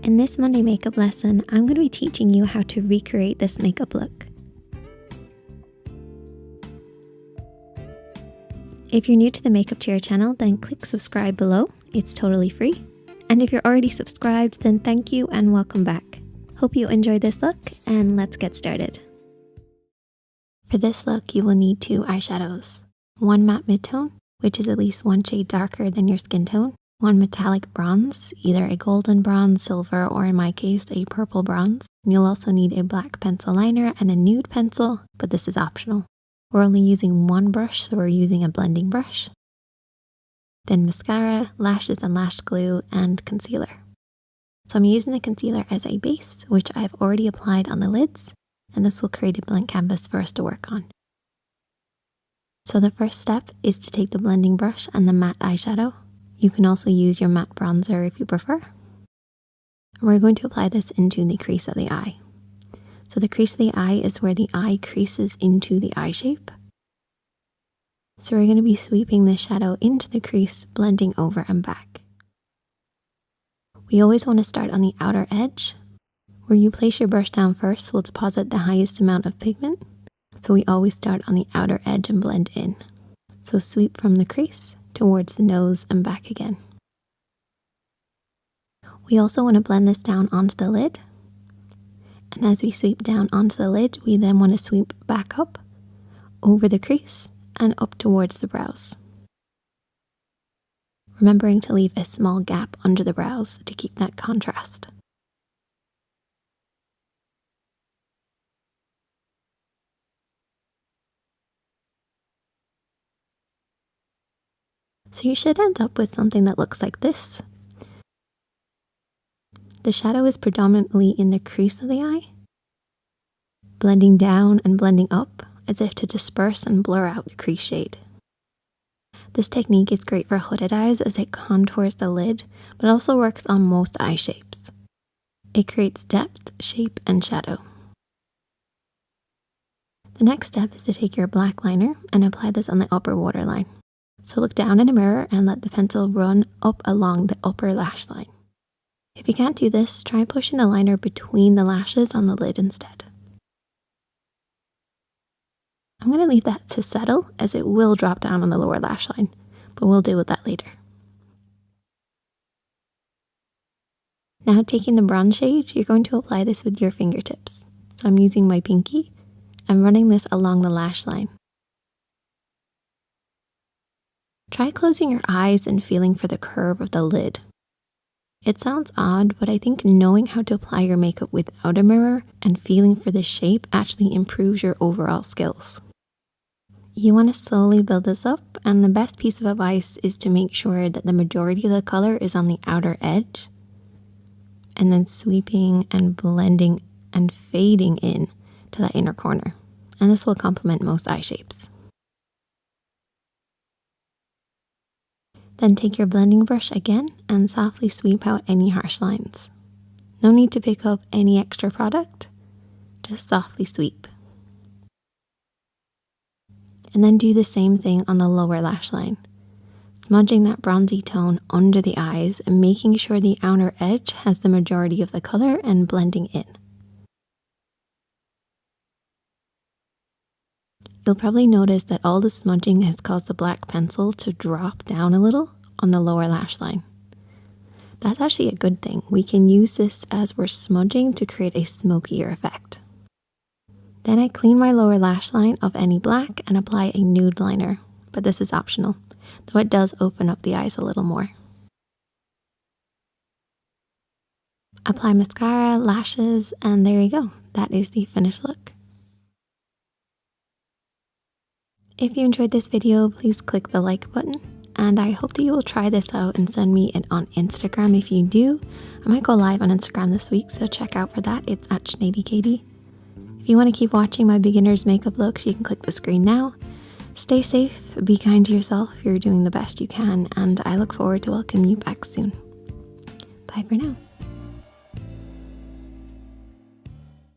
In this Monday makeup lesson, I'm going to be teaching you how to recreate this makeup look. If you're new to the Makeup Chair channel, then click subscribe below. It's totally free. And if you're already subscribed, then thank you and welcome back. Hope you enjoyed this look, and let's get started. For this look, you will need 2 eyeshadows. One matte mid-tone, which is at least 1 shade darker than your skin tone. One metallic bronze, either a golden bronze, silver, or in my case, a purple bronze. And you'll also need a black pencil liner and a nude pencil, but this is optional. We're only using 1 brush, so we're using a blending brush. Then mascara, lashes and lash glue, and concealer. So I'm using the concealer as a base, which I've already applied on the lids, and this will create a blank canvas for us to work on. So the first step is to take the blending brush and the matte eyeshadow. You can also use your matte bronzer if you prefer. And we're going to apply this into the crease of the eye. So the crease of the eye is where the eye creases into the eye shape. So we're going to be sweeping the shadow into the crease, blending over and back. We always want to start on the outer edge. Where you place your brush down first will deposit the highest amount of pigment. So we always start on the outer edge and blend in. So sweep from the crease towards the nose and back again. We also want to blend this down onto the lid. And as we sweep down onto the lid, we then want to sweep back up, over the crease, and up towards the brows. Remembering to leave a small gap under the brows to keep that contrast. So you should end up with something that looks like this. The shadow is predominantly in the crease of the eye, blending down and blending up as if to disperse and blur out the crease shade. This technique is great for hooded eyes as it contours the lid, but also works on most eye shapes. It creates depth, shape, and shadow. The next step is to take your black liner and apply this on the upper waterline. So look down in a mirror and let the pencil run up along the upper lash line. If you can't do this, try pushing the liner between the lashes on the lid instead. I'm going to leave that to settle as it will drop down on the lower lash line, but we'll deal with that later. Now taking the bronze shade, you're going to apply this with your fingertips. So I'm using my pinky and running this along the lash line. Try closing your eyes and feeling for the curve of the lid. It sounds odd, but I think knowing how to apply your makeup without a mirror and feeling for the shape actually improves your overall skills. You want to slowly build this up, and the best piece of advice is to make sure that the majority of the color is on the outer edge, and then sweeping and blending and fading in to that inner corner. And this will complement most eye shapes. Then take your blending brush again and softly sweep out any harsh lines. No need to pick up any extra product, just softly sweep. And then do the same thing on the lower lash line, smudging that bronzy tone under the eyes and making sure the outer edge has the majority of the color and blending in. You'll probably notice that all the smudging has caused the black pencil to drop down a little on the lower lash line. That's actually a good thing. We can use this as we're smudging to create a smokier effect. Then I clean my lower lash line of any black and apply a nude liner, but this is optional, though it does open up the eyes a little more. Apply mascara, lashes, and there you go. That is the finished look. If you enjoyed this video, please click the like button, and I hope that you will try this out and send me it on Instagram if you do. I might go live on Instagram this week, so check out for that. It's at ShaneadyKD. If you want to keep watching my beginner's makeup looks, you can click the screen now. Stay safe, be kind to yourself, you're doing the best you can, and I look forward to welcoming you back soon. Bye for now.